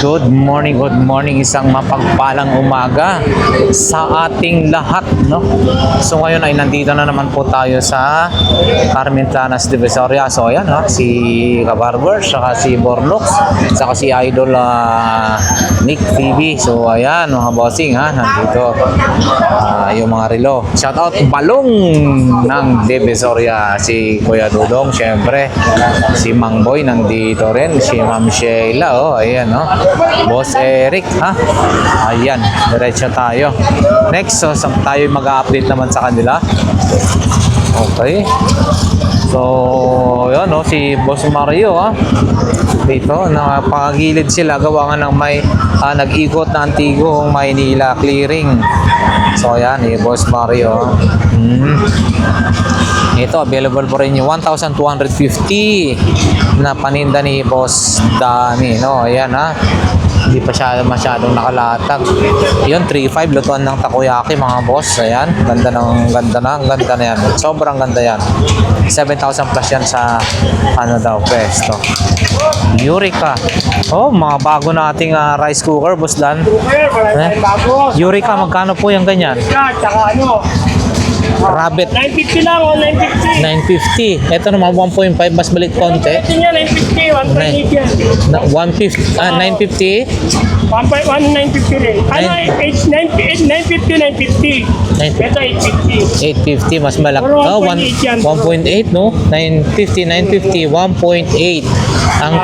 Good morning, isang mapagpalang umaga sa ating lahat, no? So ngayon ay nandito na naman po tayo sa Carmentanas Divisoria. So ayan, ha, si Kabarber, saka si Bornox, saka si Idol Nick TV. So ayan mga bossing, ha, nandito yung mga relo. Shout out Balong ng Divisoria, si Kuya Dudong, syempre si Mang Boy nandito rin, si Ma'am Sheila, oh ayan, no? Boss Eric, ha? Ayan, diretso tayo. Next, so tayo mag-update naman sa kanila. Okay. So, yun, no? Si Boss Mario, ha? Dito, nakapagilid sila. Gawa nga ng may nag-ikot na Antigong Maynila clearing. So, ayan, Boss Mario. Ito, available po rin yung 1,250 na paninda ni Boss Dani, no? Ayan, ha? Hindi pa siya masyadong nakalatag. Yun, 3.5 lutuan ng takoyaki, mga boss. Ayan, ganda na yan. Sobrang ganda yan. 7,000 plus yan sa ano daw, pesto. Eureka. Oh, mga bago nating rice cooker, Boss Dan. Eureka, magkano po yung ganyan? Tsaka ano? Rabbit. 950 lang o 950. 950. Ito naman 1.5, mas balik konti. Ito niya 950, 1.8 yan. 150, 950. 1.950 rin. Ano, 950, 950. Ito 850. 850, mas malaki. Pero 1.8, no? 950, 1.8. Ang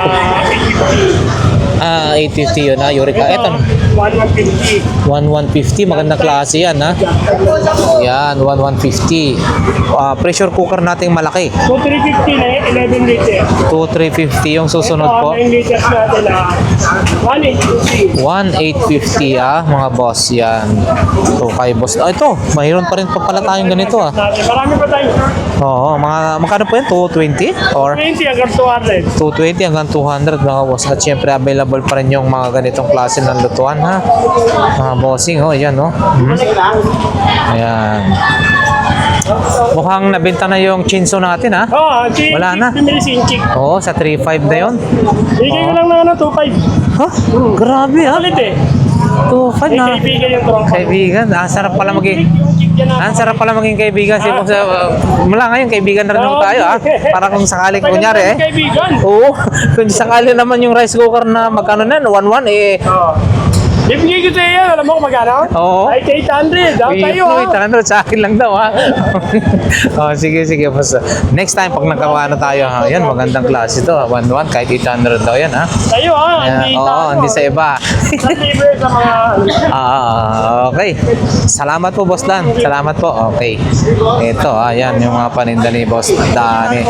850 yun, ha? Eureka. Ito, 1.150. 1.150, magandang klase yan, ha? Yan, 1.150. Pressure cooker nating malaki. 2.350 na 11 liter. 2.350 yung susunod po. 9 liters natin na 1.850. 1.850, mga boss. Yan. So, kay boss. Ito, mayroon pa rin pa pala tayong ganito, ah. Marami pa tayo. Oo, magkano po yan? 220? Or 20 hanggang 200. 220 hanggang 200, mga boss. At syempre, available pa rin yung mga ganitong klase ng lutuan, ha? Mga bossing, oh, yan, oh. Ayan. Mukhang nabenta na yung chinso natin, ha? Oo, Wala na. Sinchik. Oo, sa 3.5 na yun. Bigay ko lang na ano, 2.5. Ha? Grabe, ha? Ulit eh. 2.5 na. Kaibigan yung trompa. Kaibigan, sarap pala maging... sarap pala maging kaibigan. Mula ngayon, kaibigan na rin naman tayo, ha? Para kung sakaling, kunyari, Kaibigan. Oo, kung sakali naman yung rice cooker na magkano na, 1.1, Oo. Ibigay ko sa'yo yan. Alam mo kung magkano? Oo. Ay, 800. Daw tayo, ha? 800 sa akin lang daw, ha? Oh, sige, basta. Next time, pag nagkawa na tayo, ha? Yan, magandang klase ito, 1.1, kahit 800 daw yan, ha? Tayo, ha? Oo, hindi sa iba. Sa-liver sa mga... Okay. Salamat po, Boss Dan. Salamat po. Okay. Ito, yan, yung mga paninda ni Boss Dani.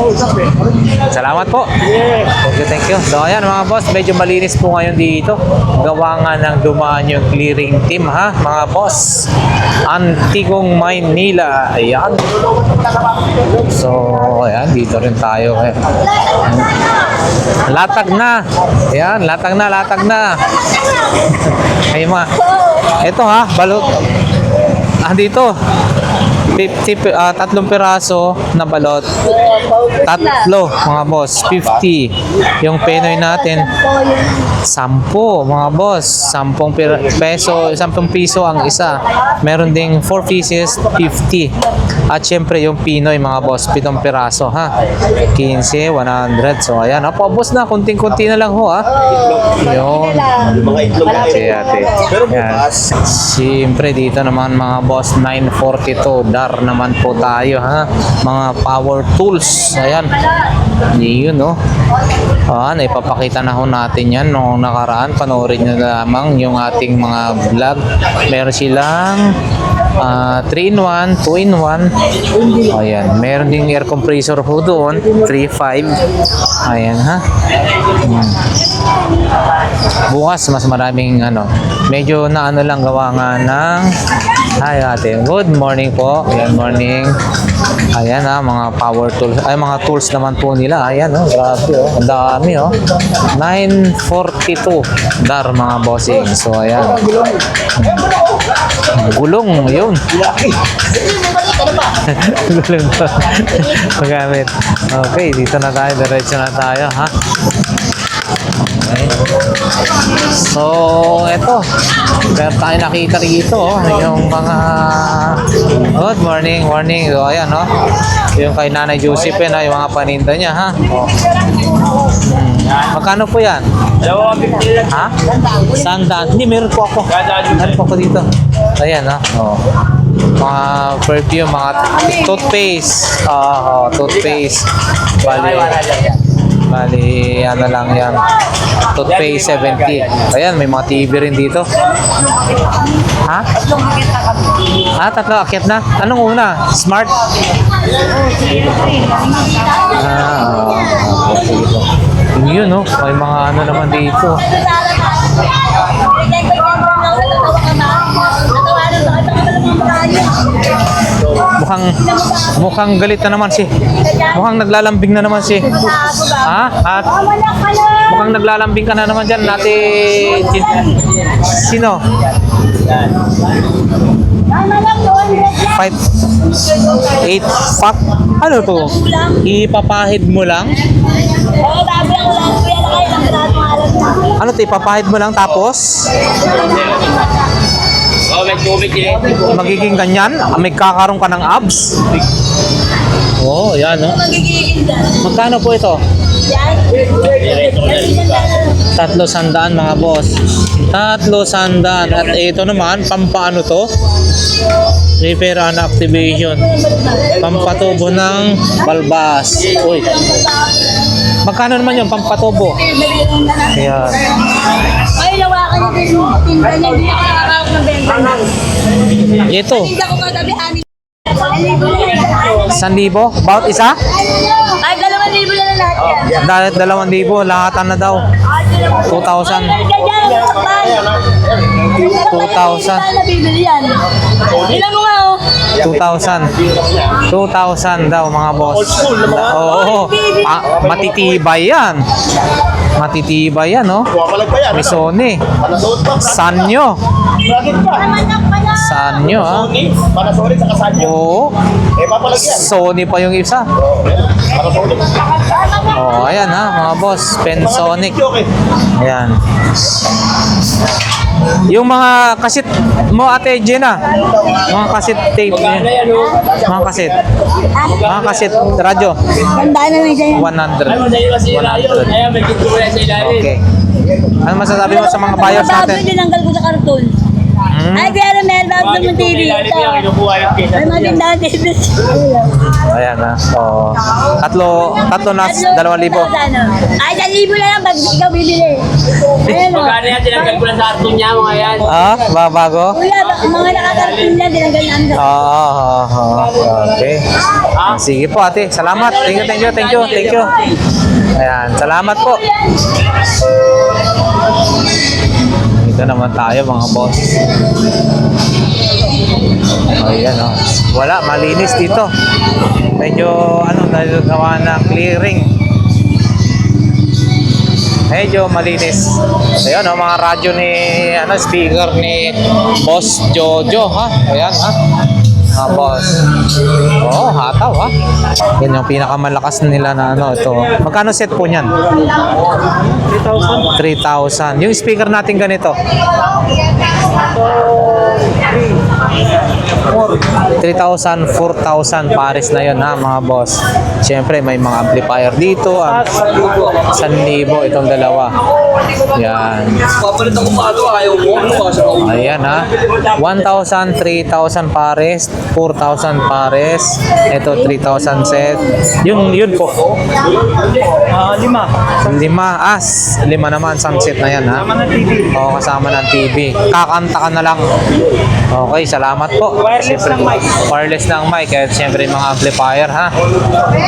Salamat po. Yeah. Thank you. So, ayan mga boss, medyo malinis po ngayon dito. Gawa nga ng dumaan yung clearing team, ha, mga boss. Antigong Maynila. Ayan. So, ayan, dito rin tayo. Latag na. Ayan, latag na. Ay, mga, ito, ha, balot. Dito. 3 piraso na balot. 3, mga boss. 50. Yung penoy natin, 10, mga boss. 10 piso ang isa. Meron ding 4 pieces, 50. At syempre yung pinoy, mga boss, 7 piraso, ha. 15, 100. So ayan, boss na, kunting-kunti na lang ho, ha. Yun. Mga itlog na ate. Pero bukas, Siyempre dito naman, mga boss, 942 dar naman po tayo, ha. Mga power tools. Ayan. Yun, no. Ipapakita na ho natin yan noong nakaraan. Panoorin nyo lamang yung ating mga vlog. Meron silang 3-in-1, 2-in-1. Ayan. Meron ding air compressor ho doon. 3.5. Ayan, ha. Bukas mas maraming medyo na lang gawa nga ng hi ate. Good morning po. Ayan, morning. Ayan, ha, mga power tools. Ay, mga tools naman po nila. Ayan, grabe, ang dami, 942 dar, mga bossing. So ayan, gulong yun. Gulong to magamit. Okay, dito na tayo, diretso na tayo, ha. Okay. So, eto. Meron tayo nakita rito, yung mga good morning. So, ayan, no? Yung kay Nanay Josephine, yung mga paninda niya, ha? Magkano po yan? Ha? Sandaan. Hindi, meron po ako. Meron po ako dito. Ayan, ha? Mga perfume, mga toothpaste. Toothpaste. Bali, ano lang yan. Toothpaste 70. Ayan, may mga TV rin dito. Ha? Tatlo akyat na. Anong una? Smart? Yun, no? May mga ano naman dito. Mukhang galit na naman si. Mukhang naglalambing na naman si. Ha? At mukhang naglalambing ka na naman dyan. Sino? 5 8 pack. Ano to? Ipapahid mo lang? Ano to? Ipapahid mo lang tapos? Magiging ganyan? May kakaroon ka ng abs? Oh, yan, no? Magkano po ito? 300 mga boss. 300. At ito naman, pampaano to? Repair and activation. Pampatubo ng balbas. Uy. Magkano naman yung pampatubo? Ayan. Ay, lawakan niyo din yung tinta niya. Hindi ako nakakawak ng benta niya. Ito. Hindi ako katabihanin. 1,000? Bawat isa? Ay, 2,000 na lahat yan. Dahil 2,000, lahatan na daw. 2,000. 2,000. Nabibili yan. Ilan mo nga, oh. 2,000 daw mga boss. Oo. Matitibay yan. Matitibay yan, no? May Sony. Sanyo. Sanyo, ha? Panasonic sa kasanyo. Oo. Papalagyan. Sony pa yung isa. Oh, ayan ha, mga boss. Pensonic. Ayan. Yung mga kasit mo, Ate Jenna. Mga kasit tape. Mga kasit. Mga kasit radyo. Tandaan na lang dyan. 100. Okay. Ano masasabi mo sa mga buyers Bago natin? dinanggal ko sa karton. Ay, kaya na meron bago naman TV. Ay, magandang TV. Ayan ha. So, tatlo na 2,000. Ay, 1,000 na lang pag ikaw bibili. Ayan o. Magkano yan? Tinanggal ko lang sa arton niya mga yan. Bago? Kuya, mga nakakarton niya, dinanggal namin sa Okay. Sige po, ate. Salamat. Thank you. Ayan, salamat po. Dito naman tayo mga boss. Ayan, oh. Wala, malinis dito. Medyo nagawa ng clearing. Medyo malinis. Ayan, oh, mga radyo ni speaker ni Boss Jojo, ha. Ayan, ha. Mga boss. Hataw, ha. Yan yung pinakamalakas nila na ito. Magkano set po niyan? 3,000. Yung speaker natin ganito. 3,000, 4,000 pares na yun, ha, mga boss. Siyempre, may mga amplifier dito. 1,000 itong dalawa. Yan. Ayan, ha. 1,000, 3,000 pares, 4,000 pares. Ito, 3,000 set. Yun po. 5 naman, sunset na yan, ha. Oo, kasama ng TV. Kakanta ka na lang. Okay, salamat po. Wireless ng mic. At siyempre mga amplifier, ha.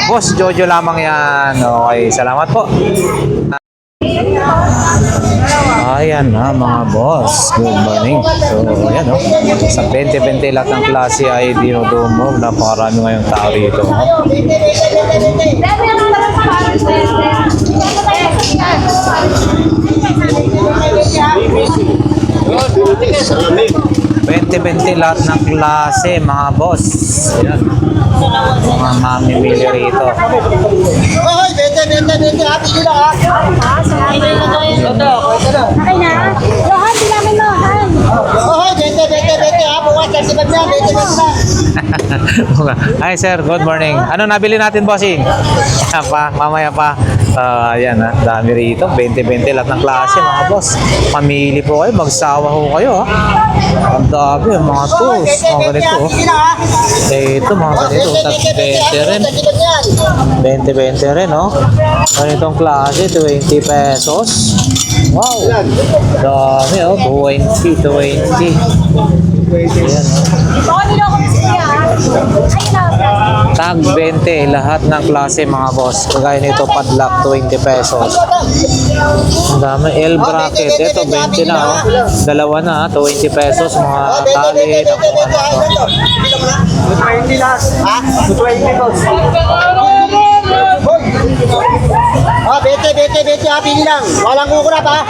Boss Jojo lamang yan. Okay, salamat po. Ayan na mga boss. Good morning. So, ayan o. Sa 20-20 lahat ng klase ay dinudumog. Napakarami ngayong tao rito. 20-20 20-20 lahat ng klase, mga boss. Ayan. Mga mamimili rito. Hoy, bete, happy nyo lang, ha? Okay na? Lohan, di namin lohan. Hoy, bete, ha? Bukas, nagsibat na, bete na. Hi sir, good morning. Ano nabili natin, bossing? Mamaya pa. Ayan ha, dami rito. 20-20 lahat ng klase, mga boss. Mamili po kayo, magsawa ho kayo ha. Ang dami, mga tools, mga ganito. Ito, mga ganito. 20 rin. 20-20 rin, no? Ganitong klase, 20 pesos. Wow! Dami, oh. 20. Ayan, Baka niloko na siya. Ayun na. Tag 20, lahat ng klase, mga boss. Kagaya nito, padlock, 20 pesos. Ang dami, L bracket. Ito, 20 na, oh. Dalawa na, 20 pesos. Mga tali, na kung ano. 20 last. Ha? 20 boss. Ah, bete, happy nyo lang. Walang kukurap, ha?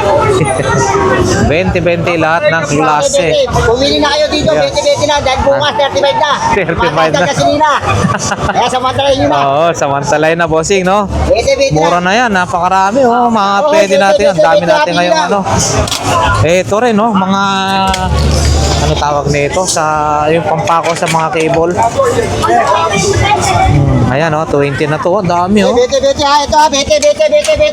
20-20 lahat ng klase. Pumili na kayo dito, bete na. Dahil bukas, 35 na. 35 Mataas na. gasolina. Kaya samantalahin nyo na. Oo, samantalay na, bossing, no? Bete Mura na. na yan, napakarami, oh. Mga Oo, pwede natin, ang dami 20, natin ngayon, lang. ano. Ito rin, no? Mga, ano tawag nito, sa, yung pampako sa mga cable. Ayan, oh, 20 na to, ang dami, oh. Bete, ha? Ito, ha? Bete,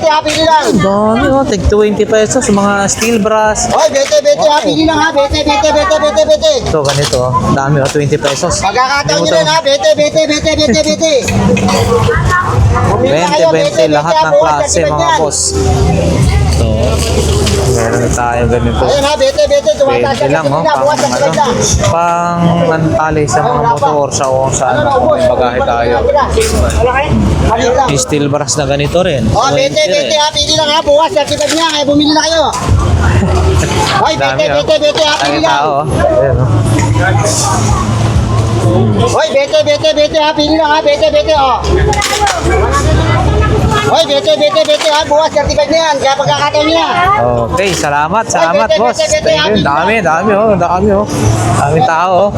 happy nyo lang. Dami, oh, tig 20 pesos, mga steel brass. Hoy, bete, happy nyo lang, ha? Bete. Ito, ganito, oh. Dami, oh, 20 pesos. Pagkakataon nyo rin, ha? Bete. Pumili na kayo, 20-20 lahat ng bukas, klase, 35 mga yan. boss. So, meron na tayo ganito. Ayun, ha? Bete, tumataas 20 lang, oh. gasolina. Bukas, 35 na. Pang antali sa mga motor, sa kung saan may bagahe tayo. Halika lang. Yung steel brass na ganito rin. Oh, 20 bete, rin. ha? Pili lang, ha? Bukas, 35 niya. Kaya bumili na kayo. Hoy, Dami, oh. bete, ha? Dami Pili lang. tao, oh. Ayan, oh. Hoy, bete, ha? Pili lang, ha? Bete, oh. Hoy, bete, ha? Bukas, 35 na yan. Kaya pagkakataon niya. Okay, salamat, boss. bete, Thank you. Dami, oh. Dami tao, oh.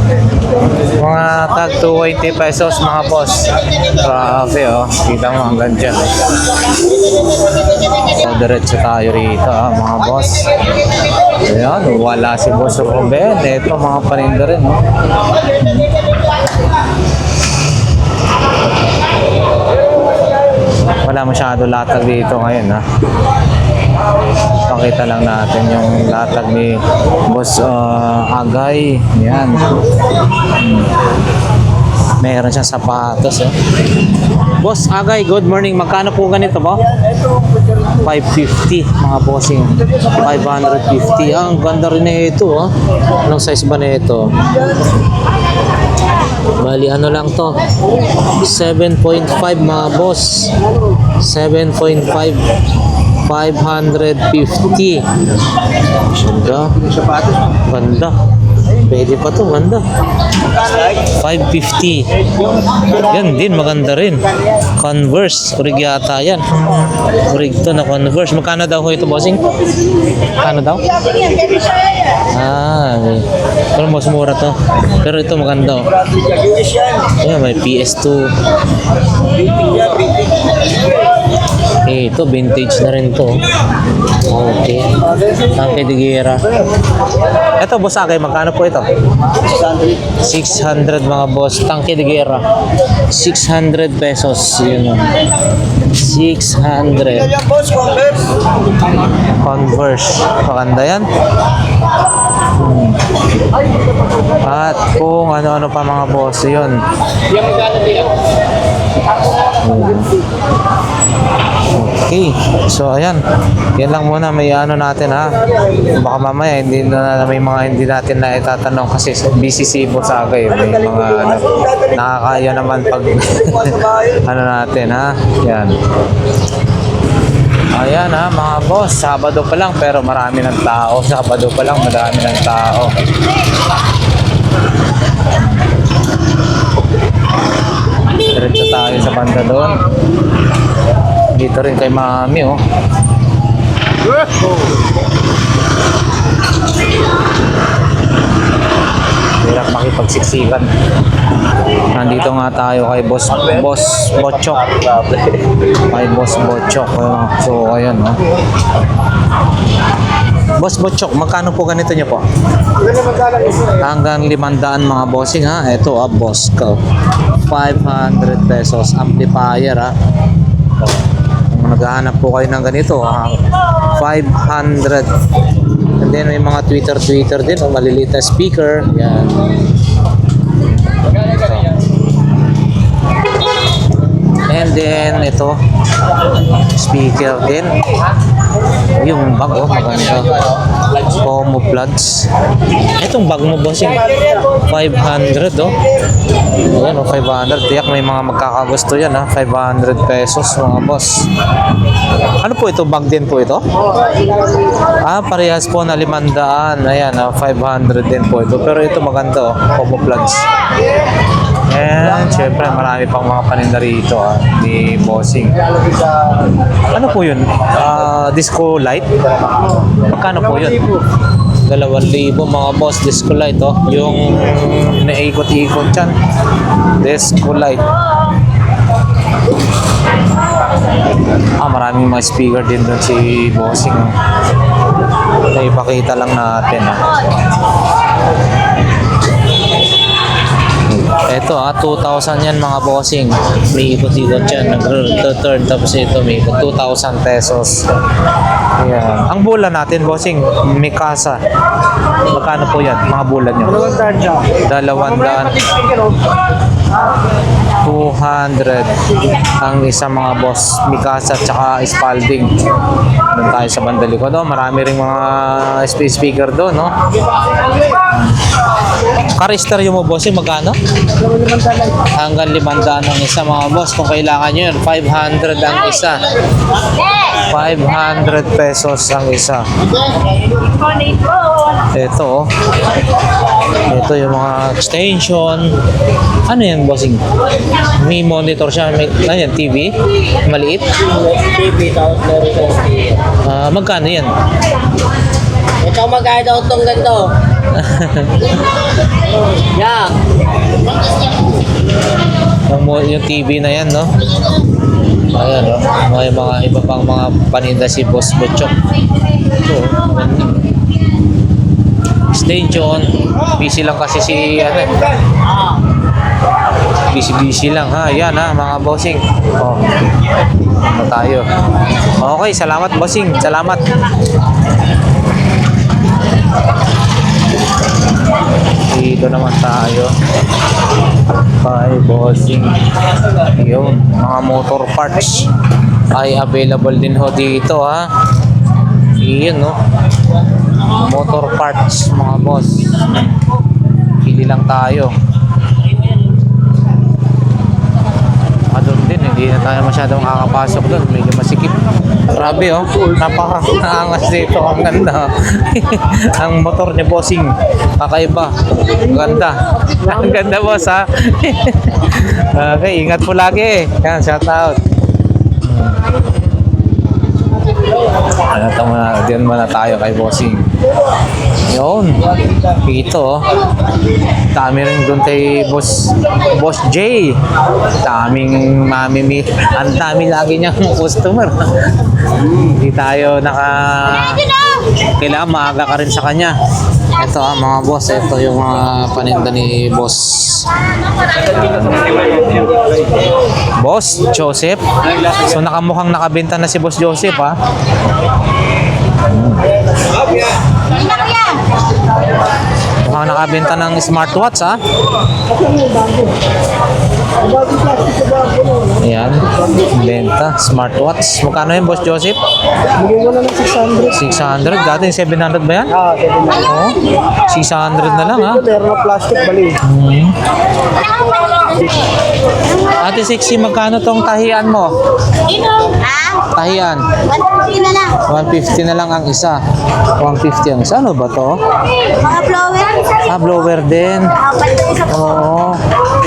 Mga tag 20 pesos, mga boss. Grabe, oh. Kita mo hanggang dyan. So, diretso tayo rito, mga boss. Ayan, wala si Boss Ruben. Ito, mga paninda rin, oh. Wala masyado latag dito ngayon, ha. Pakita lang natin yung latag ni Boss Agay. Yan. Meron siyang sapatos, oh. Boss Agay, good morning. Magkano po ganito po? 550, mga bossing. 550. Ang ganda rin na ito, oh. Anong size ba na ito? Bali, ano lang to? 7.5, mga boss. 7.5. 550. Ganda. Pwede pa to, ganda. 550. Yan din, maganda rin. Converse, urig yata yan. Urig to na Converse. Magkano daw ho ito, bossing? Ano daw? Okay. Pero mas mura to. Pero ito maganda, oh. Ayan, may PS2. Ito, vintage na rin to. Okay. Tangke de Guerra. Ito, boss Agay, magkano po ito? 600, mga boss. Tangke de Guerra. 600 pesos. Yun, 600. Converse. Maganda yan. At kung ano-ano pa, mga boss, yun. Okay. So, ayan. Yan lang muna. May ano natin, ha. Baka mamaya, may mga hindi natin na itatanong kasi busy si Boss Agay. May mga ano, nakakaya naman pag ano natin, ha. Yan. Ayan, ha, mga boss. Sabado pa lang pero marami ng tao. Sabado pa lang marami ng tao. Diretso tayo sa banda doon. Dito rin kay Mami, oh. makipagsiksikan. Nandito nga tayo kay Boss Bochok. Kay Boss Bochok. So, ayan, no? Boss Bochok, magkano po ganito niyo po? Hanggang 500 mga bossing, ha? Ito, boss ko. 500 pesos. Amplifier, ha? Kung naghahanap po kayo ng ganito, 500. And then may mga Twitter din, maliliit na speaker. Yan. And then ito, speaker din. Yung bag, maganda. Como plugs. Itong bag mo, bossing, 500, oh. Ayan, 500. Tiyak may mga magkakagusto yan, 500 pesos, mga boss. Ano po ito? Bag din po ito? Parehas po na 500. Ayan, 500 din po ito. Pero ito maganda, como plugs. And syempre marami pang mga paninda rito, ni bossing. Ano po yun? Disco light? Magkano po yun? 2,000 mga boss, disco light, oh. Yung naikot-ikot yan. Disco light. Maraming mga speaker din doon si bossing. Ipakita lang natin, Ito 2,000 yan mga bossing. May ikot-ikot yan. Nag-turn tapos ito may 2,000 pesos. Ayan. Ang bulan natin bossing, Mikasa. Magkano po yan? Mga bulan nyo? 200. 200 ang isa mga boss. Mikasa at saka Spalding. Doon tayo sa bandalikod. Marami ring mga speaker doon, no? Car stereo mo bossing, magkano? Hanggang 500 ang isa mga boss. Kung kailangan nyo yun, 500 ang isa. 500 pesos ang isa. Ito, ito yung mga extension. Ano yan bossing? May monitor siya. May, ano yan, TV? Maliit? Magkano yan? Ito magkaya daw itong ganito. Yeah. Yung TV na yan, no? Ayan, no? May mga iba pang mga paninda si Boss Bochok. Ito, extension. Busy lang kasi si busy lang, Yan, mga bossing. Ano tayo? Okay, salamat bossing. Salamat. Dito naman tayo kay bossing. Yun, mga motor parts ay available din ho dito, Yun, no? Motor parts mga boss. Pili lang tayo. Doon din, hindi na tayo masyadong makakapasok doon. Medyo masikip. Grabe, napaka-angas dito. Ang ganda. Ang motor niya bossing, kakaiba. Ang ganda. Ang ganda boss, Okay, ingat po lagi. Yan, shout out. Diyan muna tayo kay bossing. Yun. Ito, dami rin doon kay Boss J. Daming mamimit. Ang dami lagi niyang customer. Hindi tayo kailangan maaga ka rin sa kanya. Ito mga boss, ito yung mga paninda ni Boss Joseph. So nakamukhang nakabenta na si Boss Joseph, Mukhang nakabenta ng smartwatch, Ayan, benta, smartwatch. Magkano yun, Boss Joseph? Bigyan ko na ng 600. 600? Dati 700 ba yan? 600 na lang, Meron na plastic, bali. Ate Sexy, magkano tong tahian mo? Tahian. 150 na lang. 150 na lang ang isa. 150 ang isa. Ano ba to? Mga blower. Blower din. Oo.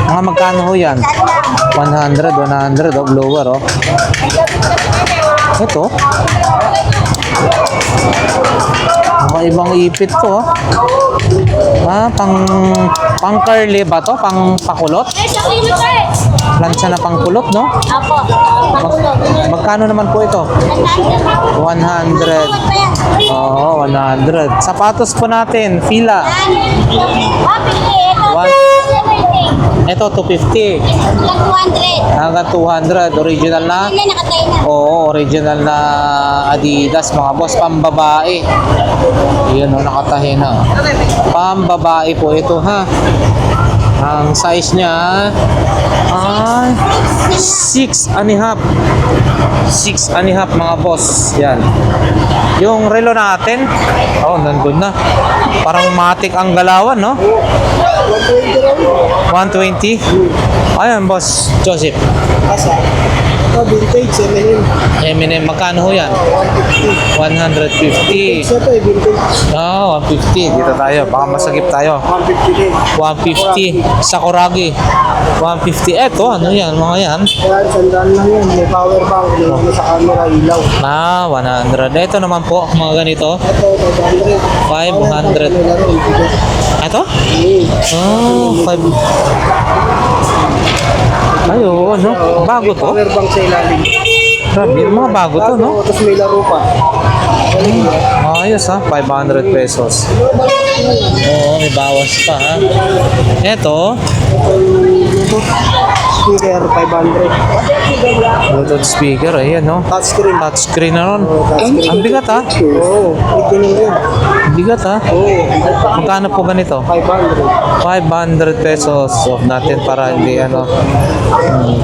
Mga magkano ho yan? 100, blower, Ito. Ibang ipit to, pang curly ba to? Pang pakulot? Plancha na pang kulot, no? Apo. Magkano naman po ito? 100. Oo, 100. Sapatos po natin, fila. Ito, 250. Hanggang 200. Original na? Oo, original na Adidas, mga boss. Pambabae. Yun, nakatahi na. Pambabae po ito, ha? Ang size niya ay 6.5. 6.5, mga boss. Yan. Yung relo natin, nandun na. Parang matik ang galawan, no? 120. Ayan, boss Joseph. Vintage, Eminem, magkano ho yan? 150. Ito vintage. 150. Dito tayo. Baka masagip tayo. 150. Sakuragi. 150. Eto, ano yan? Mga yan. Kaya sandaan lang yan. May power bank. May sa camera, ilaw. 100. Ito naman po, mga ganito. Ito, 500. Ito? 5. Ay, oo, no? Bago to? Power bank sa ilalim. Grabe, mga bago to, no? Tapos may laro pa. Ayos, ha? 500 pesos. Oo, may bawas pa, ha? Ito, Speaker, 500. Bluetooth speaker, ayan, no? Touchscreen. Touchscreen na ron. Ang bigat, ha? Oo, original yun. Bigat, ha? Oo, Magkano po ganito? 500. 500 pesos. Off natin para hindi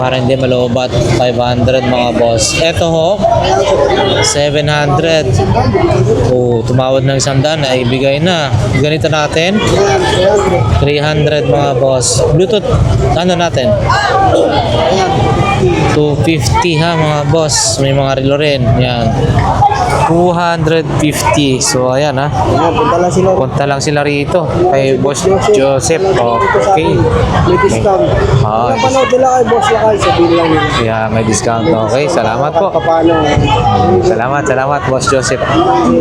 para hindi malobat. 500, mga boss. Ito ho, 700. Tumawad ng 100 na ibigay na. Ganito natin, 300, mga boss. Bluetooth, ano natin? 250, ha, mga boss. May mga relo rin. Yan. 250. So, ayan, ha. Ayan, punta lang sila. Punta lang sila rito kay Boss Joseph. Okay. May discount. Ah, Napanood nila kay Boss Lakay, sabihin lang yun. yeah, may discount. Okay, salamat po. Paano? Salamat, Boss Joseph.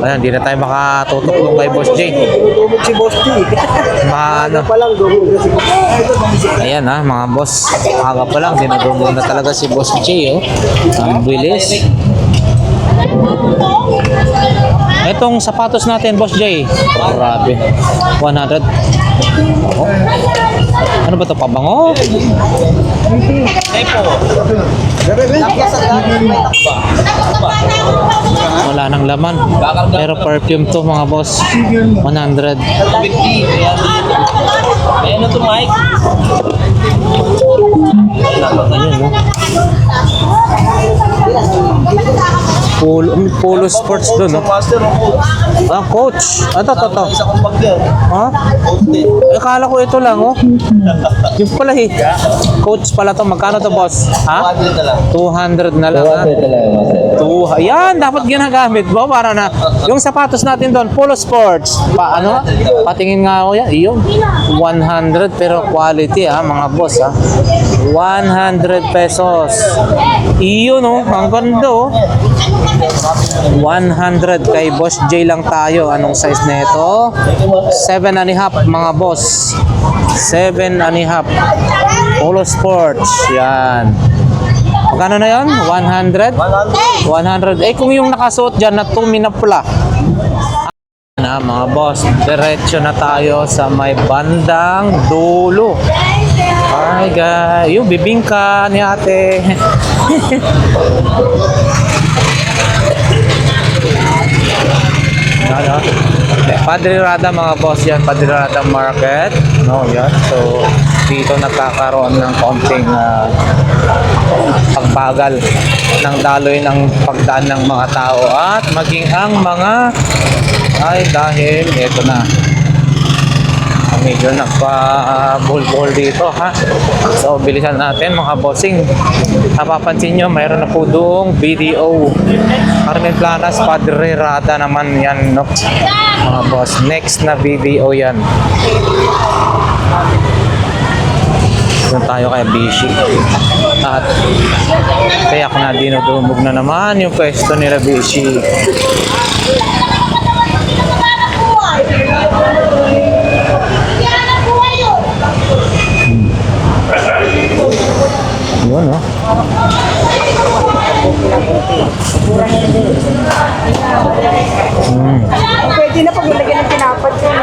Ayan, hindi na tayo makatutok nung kay Boss J. Tumog si Boss T. Ano, Pa lang, dumog na si Boss T. ayan, ha, mga boss. Aga pa lang, dinadumog na talaga si Boss J, oh. Ang bilis. Itong sapatos natin, Boss J. Grabe. 100. Oh. Ano ba ito? Pabango? Wala nang laman. Pero perfume to, mga boss. 100. Ano to, Mike? Ayun, no? Polo sports doon, no? Coach. Ito. Ha? Akala ko ito lang, oh. Yung pala, Coach pala to. Magkano to, boss? Ha? 200 na lang, ha? Yan, dapat ginagamit mo para na yung sapatos natin doon, Polo Sports. Patingin nga ako yan. Iyon. 100 pero quality, ha, mga boss, ha. 100 pesos. Iyon, oh. Ang ganda, oh. 100 kay Boss J lang tayo. Anong size na ito? 7.5, mga boss. 7.5. Polo Sports. Yan. Magkano na yun? 100? 100. Kung yung nakasuot dyan na tumi na pula. Na, mga boss, diretso na tayo sa may bandang dulo. Ay, guys. Yung bibingka ni ate. Ano? Padre Rada, mga boss, yan. Padre Rada Market. No, yan. So, dito nagkakaroon ng konting pagbagal ng daloy ng pagdaan ng mga tao at maging ang mga dahil ito na medyo nagpa-bol-bol dito, ha. So bilisan natin, mga bossing. Napapansin nyo, mayroon na po doong BDO Carmen Planas, Padre Rada naman yan, no, mga boss. Next na BDO yan. Doon tayo kay Bishi. At kaya ako na dinudumog na naman yung pwesto nila Bishi. Yun, no? Pwede na pag nilagyan ng tinapat ko.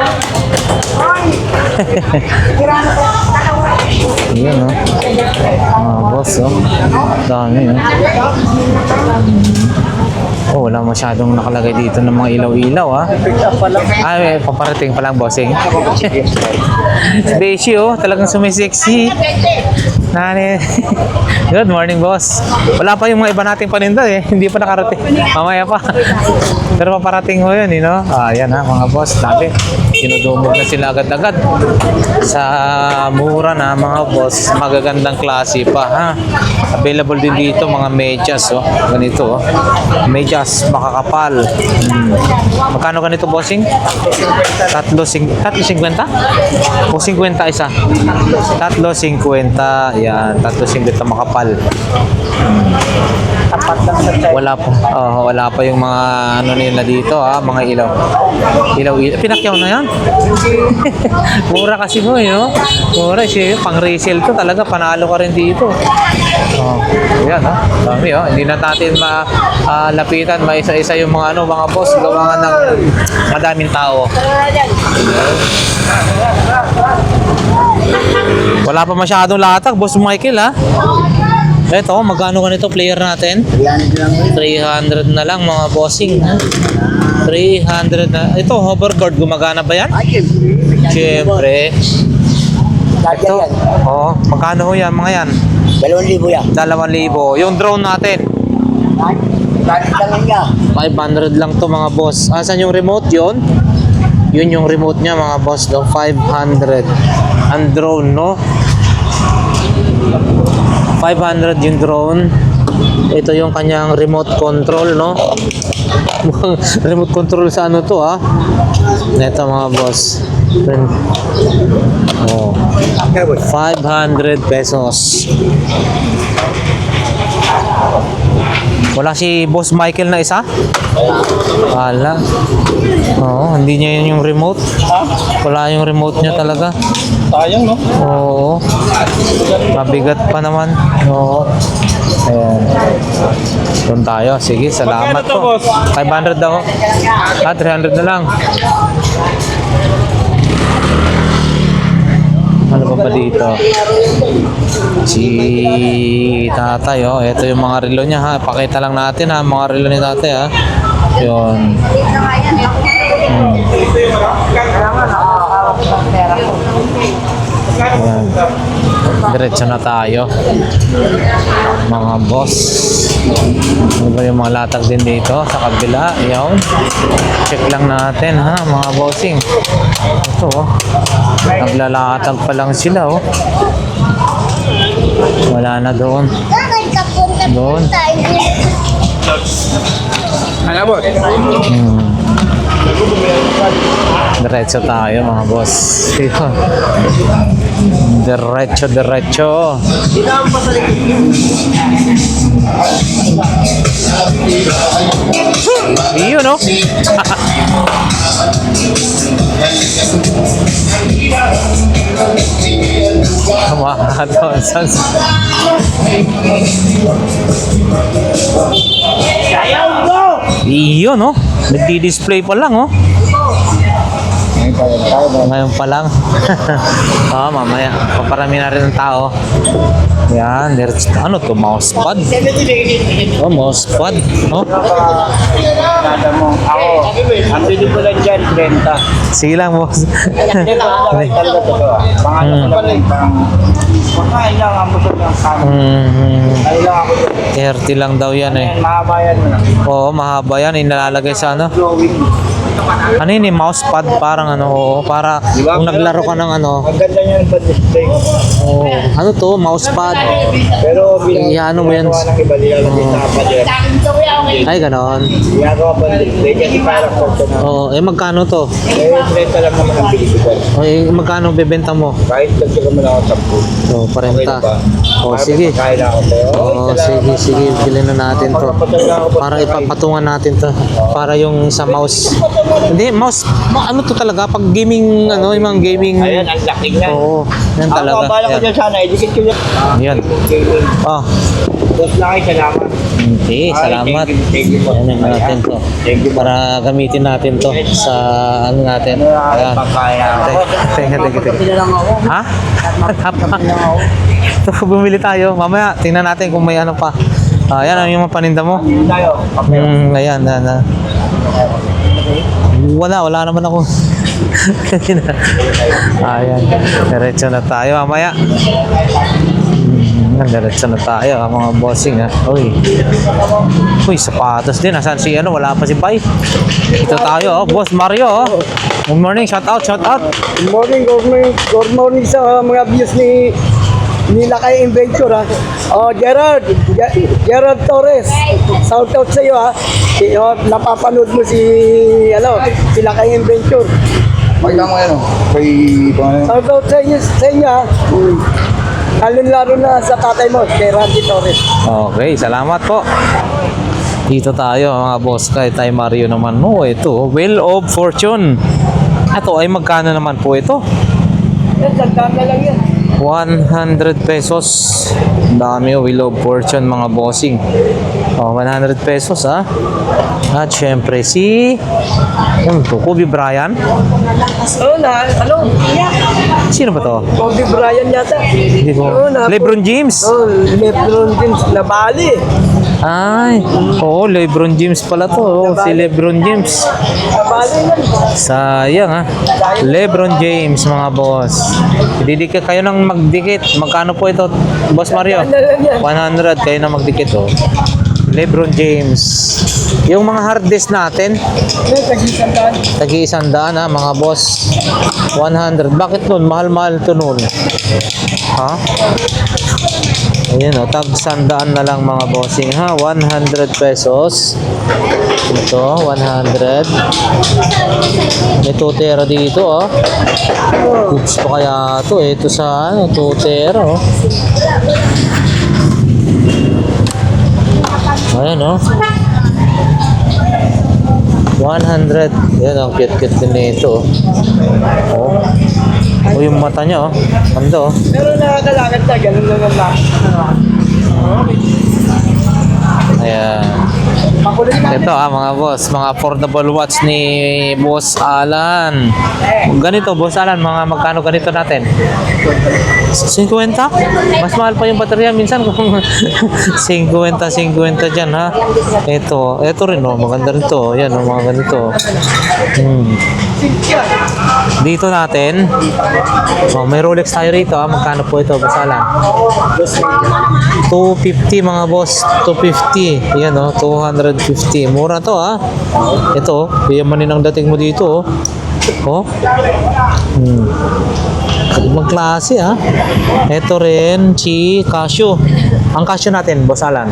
Ay! Tira na po. Yun, no? Boss, oh. Dami, oh. Oh, wala masyadong nakalagay dito ng mga ilaw-ilaw, ha? Ay, paparating pa lang, bossing. Beshi, oh. Talagang sumisexy. Nani. Good morning, boss. Wala pa yung mga iba nating paninda, eh. Hindi pa nakarating. Mamaya pa. Pero paparating ho yun, no? Ayan, ha, mga boss. Dami. Sinudumog na sila agad-agad. Sa mura na, mga boss. Magagandang klase pa, ha? Available din dito, mga medyas, oh. Ganito, oh. Medyas, makakapal. Magkano ganito, bossing? 3.50? O 50 isa? 3.50. Yan, 3.50 makapal. Wala pa. Wala pa yung mga ano nila dito, ha, mga ilaw. Ilaw. Pinakyaw na yan. Mura kasi mo, no? Mura siya, pang resale to talaga, panalo ka rin dito. Yan, ha. Dami, oh. Hindi na natin malapitan, maisa-isa yung mga ano, mga boss, gawa ng madaming tao. Wala pa masyadong latag, boss Michael, ha. Ito, magkano ganito player natin? 300 na lang, mga bossing, ha? 300 na. Ito, hoverboard, gumagana ba yan? Siyempre. Ito, magkano ho yan, mga yan? 2,000 yan. 2,000. Yung drone natin? 500 lang to, mga boss. Asan yung remote yun? Yun yung remote niya, mga boss, no? 500. Ang drone, no? 500 yung drone. Ito yung kanyang remote control, no? Remote control sa ano to, ha? Ito, mga boss. 500 pesos. Wala si Boss Michael na isa? Wala. Hindi niya yun yung remote. Wala yung remote niya talaga. Sayang, no? Oo. Mabigat pa naman. Oo. Ayan. Doon tayo. Sige, salamat Magkano to, po. boss? 500 daw. 300 na lang. Ano ba dito? Si tatay, oh. Ito yung mga relo niya, ha. Pakita lang natin, ha. Mga relo ni tatay, ha. Yun. Ayan. Diretso na tayo. Mga boss. Ano ba yung mga latag din dito sa kabila? Ayan. Check lang natin, ha, mga bossing. Ito, oh. Naglalatag pa lang sila, oh. Wala na doon. Doon. Alam mo? Diretso tayo, mga boss. Diretso, diretso. Iyo, no? Iyo, no? Nagdi-display pa lang, oh. Ngayon pa lang. Mamaya. Paparami na rin ng tao. Yan. Ano to? Mousepad? Mousepad. Kada mo. Ako, ang bili ko lang dyan, 30. Sige lang, boss. Pangalan ko lang pang... Pagkain lang ang busog ng kamo. Ay lang ako dyan. 30 lang daw yan, eh. Mahaba yan mo na. Oo, mahaba yan. Inalalagay sa ano? Glowing. Ano yun eh, mousepad parang ano, oo, para kung naglaro ka ng ano, Ang ganda niya ng pan-display. oh, ano to, mousepad. Pero bilang Ano mo yan? ginagawa ng iba, nilalagay sa pader. Ay, ganon. Ginagawa pan-display kasi parang photo na. Oo, eh magkano to? Eh, renta lang naman ang bilhin ko. O, eh, magkano bebenta mo? Kahit nagsiga mo lang ako 10. O, parenta. O, Para sige. mapakain ako sa'yo. Oo, sige, bilhin na natin to. Para ipapatungan natin to. Para yung sa mouse. Hindi, mouse, ano to talaga? Pag gaming, ano, yung mga gaming. Ayan, ang laki niya. Oo, yan Ako, talaga. abala ko Yan. dyan sana. Idikit ko yan. Yan. Oh, Boss Laki, salamat. okay, salamat. Thank you po. Yan natin to. Thank you po. Para gamitin natin to sa ano natin. Ayan. Pagkain ako. Teka. Ha? Ito, bumili tayo. Mamaya, tingnan natin kung may ano pa. Ayan, ano yung mga paninda mo? Tayo. Ayan. Wala naman ako. Ayan, diretso na tayo mamaya. Diretso na tayo mga bossing ha. Uy, sapatos din. Nasaan si ano? Wala pa si Pai. Ito tayo, Boss Mario. Good morning, shout out. Good morning sa mga views ni Lakay Adventure ha. Oh, Gerard Torres. Shout out sa iyo ha. Napapanood mo si Lakay Adventure. Magkano mo yan o? Kay pangalan? Shout out sa inyo ha. Lalo na sa tatay mo, Gerard Torres. Okay, salamat po. Dito tayo mga boss kay Tay Mario naman. Ito, Wheel of Fortune. Ito ay magkano naman po ito? Yan, sandaan na lang yan. 100 pesos. Dami Wheel of Fortune mga bossing. 100 pesos ha. At syempre si Kobe Bryant. Sino ba to? Kobe Bryant yata. Hindi ko. LeBron James. LeBron James, nabali. Ay, LeBron James pala to. Si LeBron James. Nabali yan. Sayang ha. LeBron James mga boss. Didikit kayo ng magdikit. Magkano po ito, Boss Mario? 100 kayo na magdikit oh. LeBron James. Yung mga hard disk natin, tagi 100 ha mga boss. 100. Bakit nun? Mahal-mahal to nun. Ha? Ayan o, tag 100 na lang mga bossing ha. 100 pesos. Ito, 100. May 2 tera dito oh. Goods pa kaya to eh. Ito sa 2 tera oh. Ayan oh. 100. Yan ang cute din nito oh. Yung mata niya oh. Ganda oh. Pero nakakalakad na, ganun naman lang. Ayan. Ito mga boss, mga affordable watch ni Boss Alan. Ganito Boss Alan, mga magkano ganito natin? 50? Mas mahal pa yung baterya minsan kung 50 dyan ha. Ito rin oh, maganda rin to. Yan oh, mga ganito. Dito natin, may Rolex tayo rito ha. Magkano po ito Boss Alan? 250 mga boss, 250. Yan oh, 250. Mura to ha. Ito, yamanin ang dating mo dito oh. Ibang klase ha. Ito rin si Casio. Ang Casio natin, Boss Alan,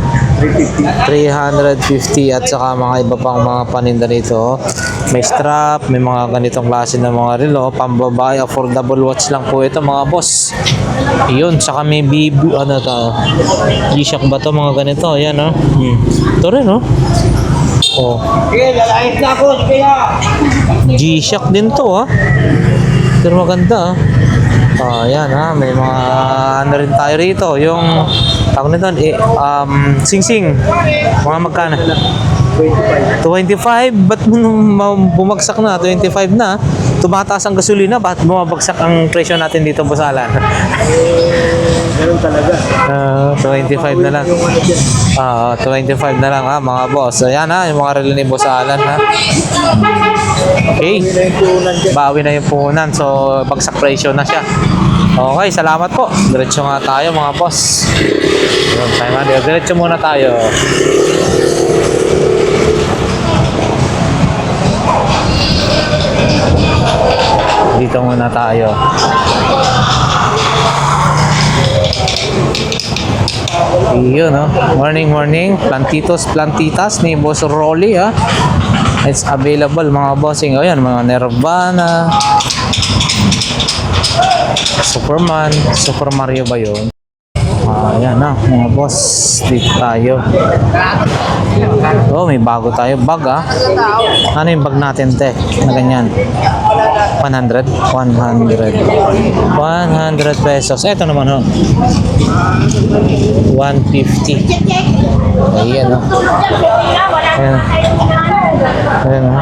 350 at saka mga iba pang mga paninda dito. May strap, may mga ganitong klase ng mga relo, pambabae, affordable watch lang po ito mga boss. Yun, saka may ano to, G-Shock ba to mga ganito? Ayan oh. Ito rin oh. Oh. Sige, lalait na ako. Sige na. G-Shock din to ha. Pero maganda ayan ha, may mga ano rin tayo rito. Yung tawag nito sing-sing. Mga magkano? 25. Ba't bumagsak na? 25 na. Tumataas ang gasolina. Bakit bumabagsak ang presyo natin dito, Boss Alan? Ganun talaga. 25 na lang. 25 na lang ha, mga boss. Ayan ha, yung mga relo ni Boss Alan ha. Okay. Bawi na yung puhunan. So, bagsak presyo na siya. Okay, salamat po. Diretso nga tayo mga boss. Diretso muna tayo. Dito muna tayo. Yun, no? Morning, morning. Plantitas ni Boss Rolly, ha? It's available, mga bossing. O yan, mga Nirvana, Superman, Super Mario ba yun? Ayan na, mga boss. Dito tayo. Oh, may bago tayo. Bag, ah. Ano yung bag natin, te? Na ganyan. 100? 100 pesos. Ito naman, ho. 150. Ayan, oh. Ayan. Ayan, oh.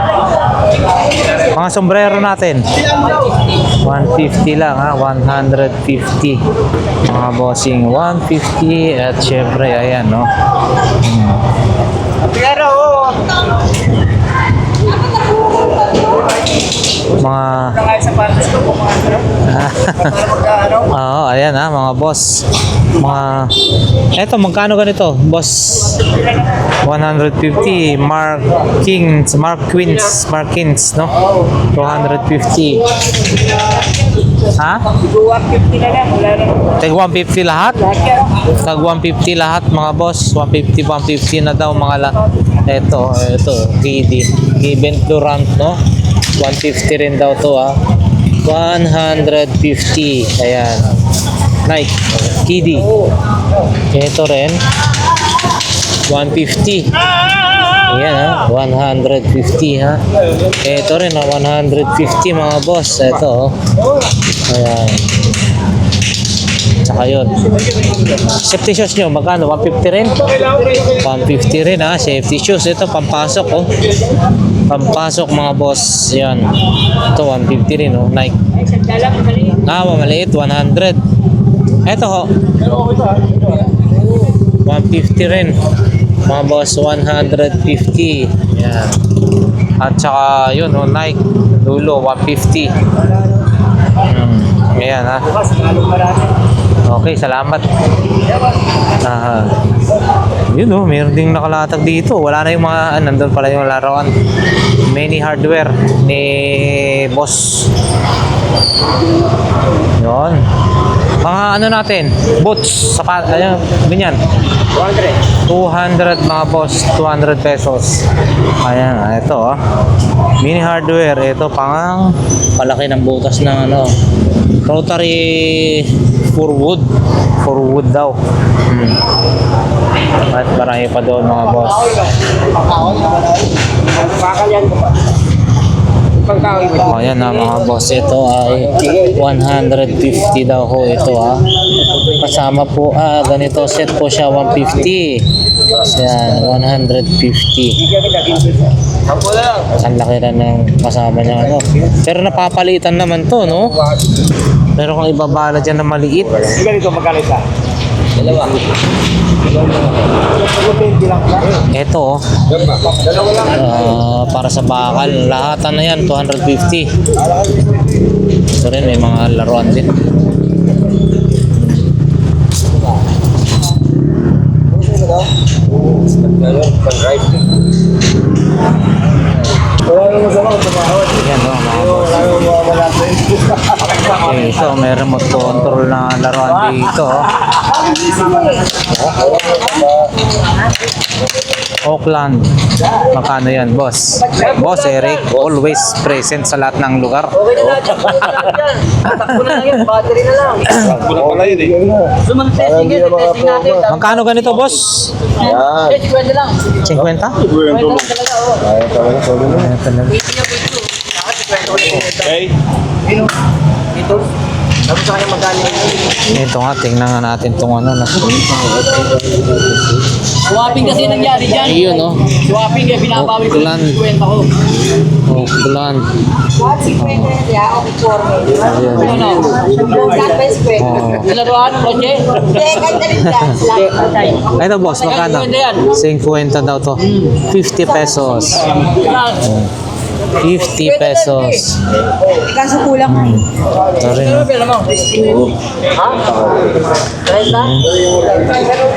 Mga sombrero natin. 150 lang, ha. 150. Mga bossing, 150. At syempre, ayan, no. Pero, Mga kahit sa patas ko, para magkaano. Oo, ayan ha, mga boss. Eto, magkano ganito, boss? 150, Markins, no? 250. Ha? 250 na lang, wala na. Tag 150 lahat? Tag 150 lahat, mga boss. 150 na daw, Eto, KD. Given Durant, no? 150 rin daw to, ha? 150. Ayan. Nike. KD. Ito rin. 150. Ayan, ha? 150, ha? Ito rin, ha? 150, mga boss. Ito, oh. Ayan. Tsaka yun. Safety shoes nyo, magkano? 150 rin? 150 rin, ha? Safety shoes. Ito, pampasok, oh. Pampasok, mga boss. Yan. Ito, 150 rin, oh. Nike. Maliit. 100. Ito, ho. 150 rin. Mga boss, 150. Yan. At saka, yun, oh. Nike. Dulo, 150. Ayan, ha? Okay, salamat. Yun, oh, mayroon ding nakalatag dito. Wala na yung mga, nandun pala yung laruan. Many hardware ni boss. Yun. Mga ano natin, boots, sapat, ayun, ganyan. 200 mga boss, 200 pesos. Ayan, ito, oh. Mini hardware, ito pang palaki ng butas ng ano, rotary for wood daw. At marami pa doon, mga boss. Ayan na, mga boss, ito ay 150 daw ho ito, ha. Kasama po, ganito set po siya, 150. Yan, 150. Ang laki na ng kasama niya, ano. Pero napapalitan naman to, no? Pero kung ibabala dyan na maliit, Ganito, magkano isa? Dalawa. ito, oh. Para sa bakal, lahatan na yan, 250. Ito rin, may mga laruan din. Yan, oh, mga boss. Okay, so may remote control na laruan dito, oh. Oakland. Magkano yan, boss? Boss Eric, always present sa lahat ng lugar. Takbo na lang yun, battery na lang. Pala yun, eh. Testing natin. Magkano ganito, boss? Test lang. 50? Okay. Ito. Tapos sa kanya magkano. Ito nga, tingnan nga natin itong ano. Swapping kasi nangyari dyan. Ayun, no? Swapping kaya binabawi ko Oakland. yung kwenta ko. Oakland. Ano? Laruan, kotse? Ito, boss, magkano? 50 daw to. 50 pesos. 50 pesos. Kaso kulang na eh. Ito rin.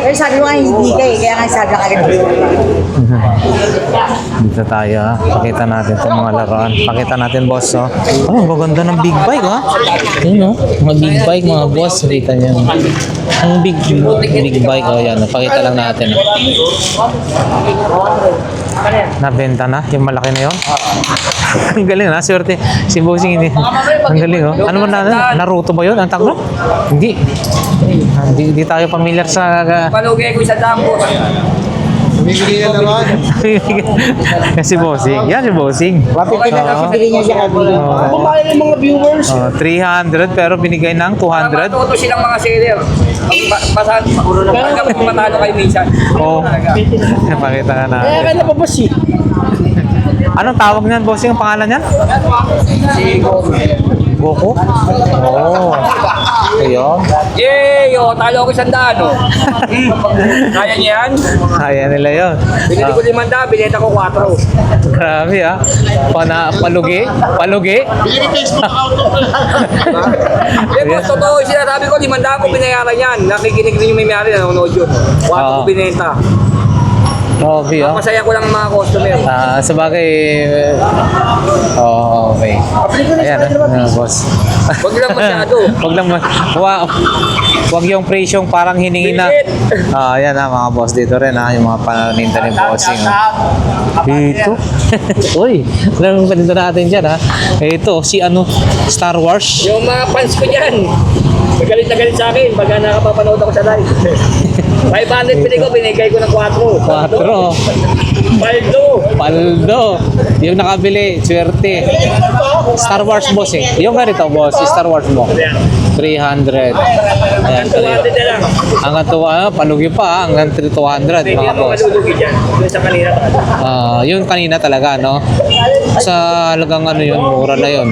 Pero sabi ko nga hindi ka eh, kaya nga sabi ka agad. Dito tayo ha. Pakita natin itong mga laruan. Pakita natin boss oh. Oh, ang gaganda ng big bike ha. Yun oh. Mga big bike mga boss. Kita niyo. Ang big bike oh yan. Pakita lang natin. Nabenta na? Yung malaki na yun? Ang galing ha. Swerte. Si Bossing hindi. Ang galing oh. Ano ba na? Naruto ba yun? Ang takbo? Hindi. Hindi tayo familiar sa... Palugay ko sa damo. Bibigyan na naman. si Bossing. Yan si Bossing. Mapipili na Oo. bibigyan niya siya kabili. Kumakain ng mga viewers. Oh, 300 pero binigay ng 200. Matuto silang mga seller. Basahan. Hanggang matalo kayo minsan. Oh. Pakita ka na. Kaya ka na pa boss eh. Anong tawag niyan, Bossing? Ang pangalan niyan? Goku? Oh. Ayun. Yay! O, talo ko 100 oh. Kaya niya yan? Kaya nila yun. Binili ko 500, binenta ko 4. Grabe ah. Palugi? Palugi? Eh, boss, totoo yung sinasabi ko, 500 ko binayaran yan. Nakikinig rin yung may-ari, nanonood yun. 4 ko binenta. Grabe ah. Masaya ko lang ang mga customer. Sabagay, okay. Ayan, boss. Huwag lang masyado. Wag lang, wag yung presyong parang hiningi na. Ayan mga boss dito rin yung mga paninda ni Bossing. Dito. Uy, alam mo paninda natin dyan Ito, si Star Wars. Yung mga fans ko dyan, magalit na galit sa akin pagka nakapapanood ako sa live. 500 pinili ko, binigay ko ng 4. 4. Paldo. Yung nakabili, swerte. Star Wars boss Yung ganito boss, Star Wars mo. 300. Ayan, 200 na lang. hanggang palugi pa hanggang 200 Hindi mga ako boss. malulugi dyan. Doon sa kanina pa. Yun kanina talaga, no? Sa halagang yun, mura na yun.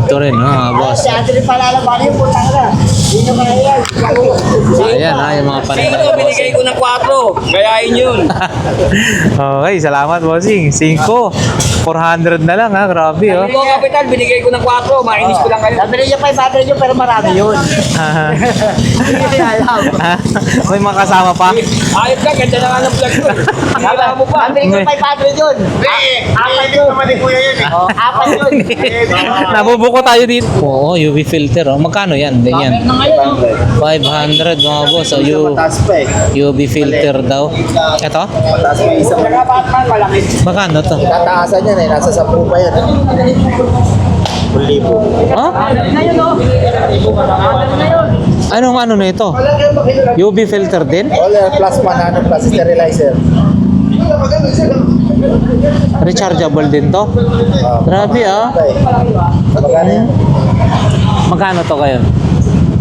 Ito rin, mga boss. Ate rin palalabanin yung putang na. Hindi nyo kaya yan. Ayan yung mga paninda Sino, ni boss. binigay ko ng 4. Gayahin yun. Okay, salamat bossing. 5. 400 na lang grabe Sabi ko, kapital, binigay ko ng 4. Mainis ko lang kayo. Sabi niya 500 yun pero marami yun. Hindi ko alam. May mga kasama pa? Ayos ka, ganda na nga ng vlog ko. Kala mo pa. Sabi ko 500 yun. Apat yun. Apat yun. Nabubuko tayo dito. Oo, UV filter. Magkano yan? Ganyan. 500 mga boss. UV filter daw. Ito? Mataas pa isang. Malaki. Magkano to? Tataasan yan nasa 10 pa yan. 1,000. Ha? Anong na ito? UV filter din? All plasma nano plus sterilizer. Rechargeable din to? Grabe Magkano yan? Magkano to kayo?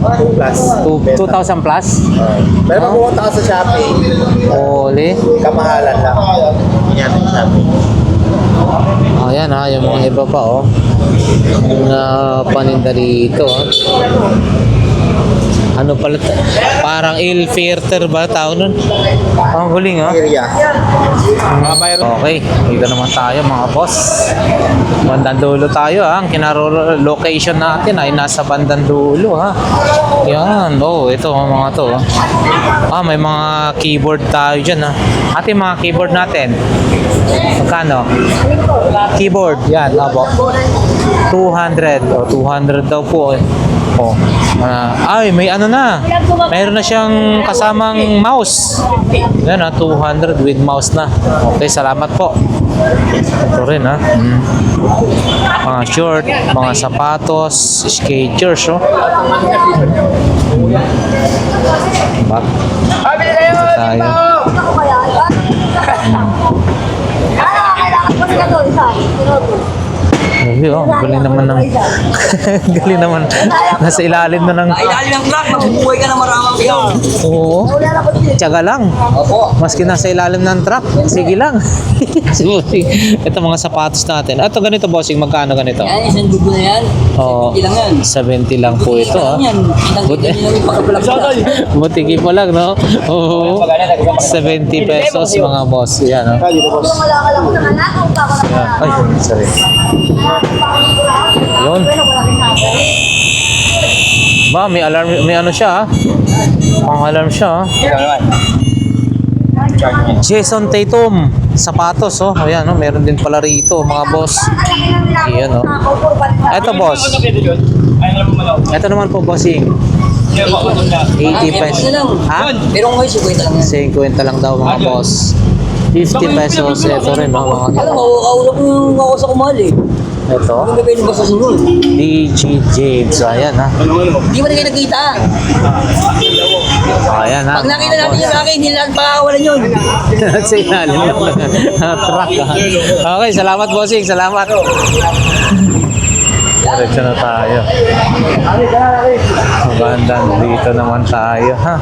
2 plus. 2,000 plus? Pero kung pumunta ka sa Shopee, Oli. kamahalan lang. Yan ang Shopee. Ayan yung mga iba pa na paninda dito Ano pala parang il filter ba tawag nun? Ang huling Area. Okay, dito naman tayo mga boss. Bandang dulo tayo Ang location natin ay nasa bandang dulo Yan, ito mga to may mga keyboard tayo dyan Ate, mga keyboard natin magkano? Keyboard, yan, 200 200 daw po ay, may mayroon na siyang kasamang mouse. Yan 200 with mouse na. Okay, salamat po. Ito rin mga short, mga sapatos, Skechers tayo. Grabe, oh. Galing naman ng... galing naman. Nasa ilalim na ng... Ilalim ng truck, mabubuhay ka ng maramang yun. Oo. Tiyaga lang. Opo. Maski nasa ilalim ng truck, sige lang. Si Bossing. Ito mga sapatos natin. Ito ganito, Bossing. Magkano ganito? Yan, isang dugo na yan. Oo. 70 lang yan. 70 lang po ito, ah. Yan. Nakita niyo lang yung pagkapalag. Butiki pa lang, no? Oo. 70 pesos, mga boss. Yan, no? Ay, sorry. Yun. Ba, may alarm, may ano siya, ah. Ang alarm siya, ah. Jason Tatum, sapatos, oh. Ayan, oh. Meron din pala rito, mga boss. Ayan, oh. Eto, boss. Ito naman po, bossing. 80 pesos. Ha? Pero ngayon, 50 lang yan. 50 lang daw, mga boss. 50 pesos. Ito rin, no? Mga... Alam mo, kaulap mo yung ako sa kumahal eh. Ito. Yung bibili ba sa sunod? DG James. Ayan, ha? Hindi mo na kayo nakita. Ayan, ha? Pag nakita natin yung laki, hindi lang pakawalan yun. Sa ilalim ng truck, ha? Okay, salamat, bossing. Salamat. Diretso na tayo. Magandang dito naman tayo, ha?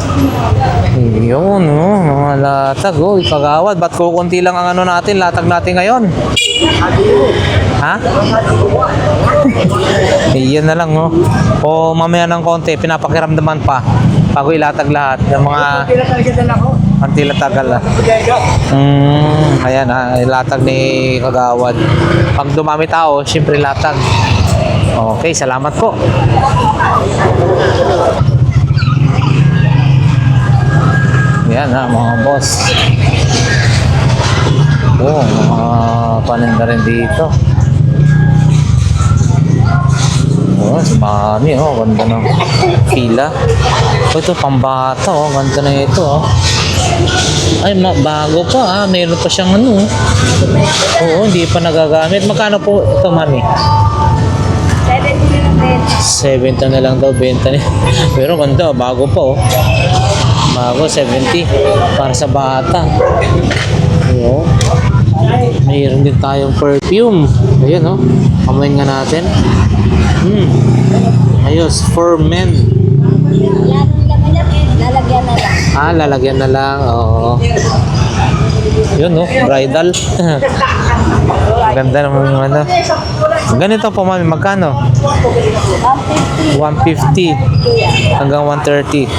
Yun, oh, mga latag, oh, ikagawad. Ba't kukunti lang ang ano natin, latag natin ngayon? Ha? Iyan na lang, oh. O mamaya ng konti, pinapakiramdaman pa bago ilatag lahat ng mga antila tagal, ah. Ayan, ha, ilatag ni kagawad. Pag dumami tao, syempre latag. Okay, salamat po. Yan, ha, mga boss. Oh, mga paninda rin dito. Oh, mami, oh, ganda ng pila. Oh, ito pambata, oh, ganda na ito, oh. Ay, bago pa, ah. Meron pa siyang ano. Oo, hindi pa nagagamit. Magkano po ito, mami? 70 na lang daw benta niya. Pero ganda, bago pa, oh. Bago, 70 para sa bata. Oo. Mayroon din tayong perfume. Ayan, oh. Amoyin nga natin. Ayos, for men. Lalagyan na lang. Ah, lalagyan na lang. Oo. Yun, no? Bridal. Ganda naman yung ano. Ganito po, mami. Magkano? 150 hanggang 130.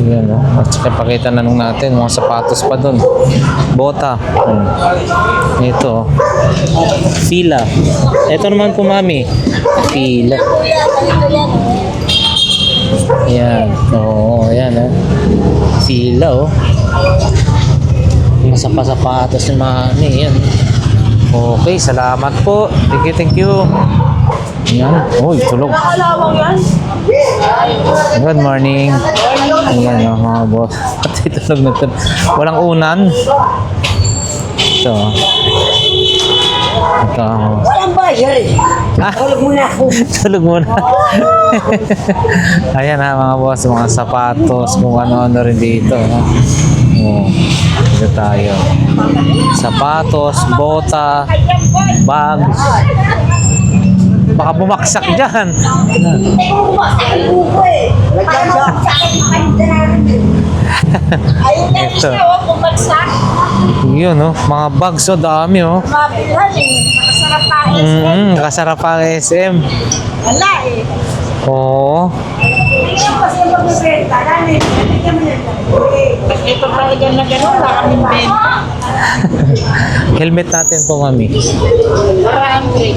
Yan, no? At saka pakita na nung natin mga sapatos pa dun. Bota. Ito. Fila. Ito naman po, mami. Fila. Yan. Oo, yan, oh. Fila, oh. Mga sapatos ni mami. Yan. Okay, salamat po. Thank you. Yan. Uy, tulog. Good morning. Ayan, mga boss. Pati tulog na tulog. Walang unan. Ito. Ito. Walang bayar eh. Tulog muna ako. Tulog muna. Ayan, ha, mga boss. Mga sapatos. Kung ano-ano rin dito. Ha? Oh, dito tayo. Sapatos, bota, bags. Baka bumaksak dyan. Ayun na Ito. siya, oh, bumagsak. Yun, oh. Mga bags, oh. Dami, oh. Mabilhan eh. Nakasarap tayo. Kasarap ang SM. Wala eh. Oo. Tingnan mo kasi yung magbibenta. Tingnan mo yan. Ito talaga na gano'n. Wala kaming benta. Helmet natin po, mami.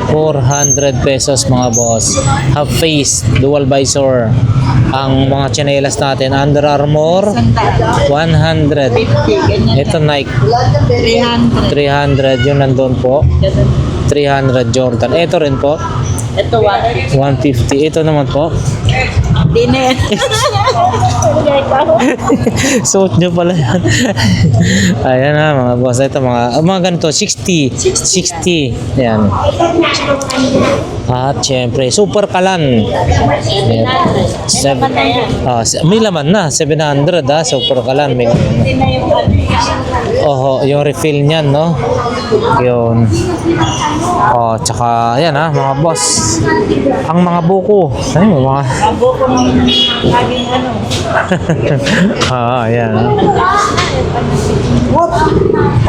400 pesos, mga boss. Half face, dual visor. Ang mga tsinelas natin, Under Armour, 100. Ito Nike, 300. Yung nandun po. 300 Jordan. Ito rin po. Ito 150. Ito naman po. Dinner. Suot nyo pala yan. Ayan na, mga boss. Ito mga ganito, 60. 60. Ayan. At syempre, super kalan. Ayan. May laman na. 700, ha. Super kalan. May... Oho, yung refill niyan, no? Yun. Oh, tsaka ayan ha, mga boss. Ang mga buko. Ano yung mga... Abo ko ng laging ano. Ayan ha.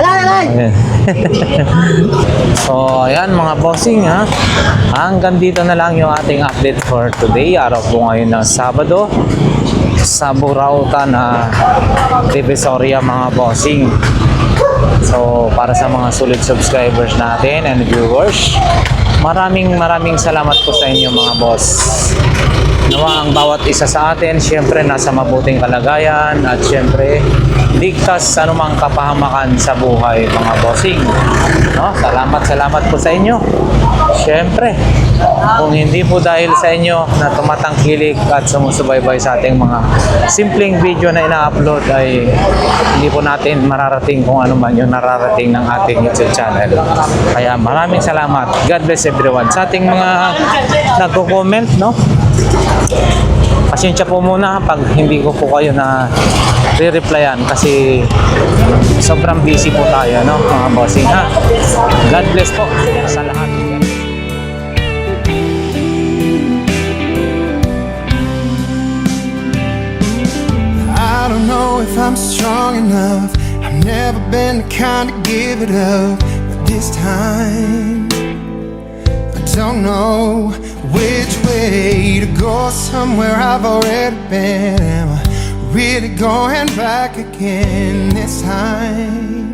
Ayan. So, ayan mga bossing ha. Hanggang dito na lang yung ating update for today. Araw po ngayon ng Sabado sa Burauta na Divisoria mga bossing. So, para sa mga solid subscribers natin and viewers, maraming salamat po sa inyo mga boss. Nawa ang bawat isa sa atin, syempre nasa mabuting kalagayan at syempre ligtas sa anumang kapahamakan sa buhay mga bossing. No? Salamat po sa inyo. Syempre, kung hindi po dahil sa inyo na tumatangkilik at sumusubaybay sa ating mga simpleng video na ina-upload ay hindi po natin mararating kung ano man yung nararating ng ating YouTube channel. Kaya maraming salamat. God bless everyone. Sa ating mga nagko-comment, no? Pasensya po muna pag hindi ko po kayo na re-replyan kasi sobrang busy po tayo, no, mga bossing ha. God bless po sa lahat. I don't know if I'm strong enough. I've never been the kind to give it up, but this time I don't know which way to go. Somewhere I've already been. Am I really going back again this time?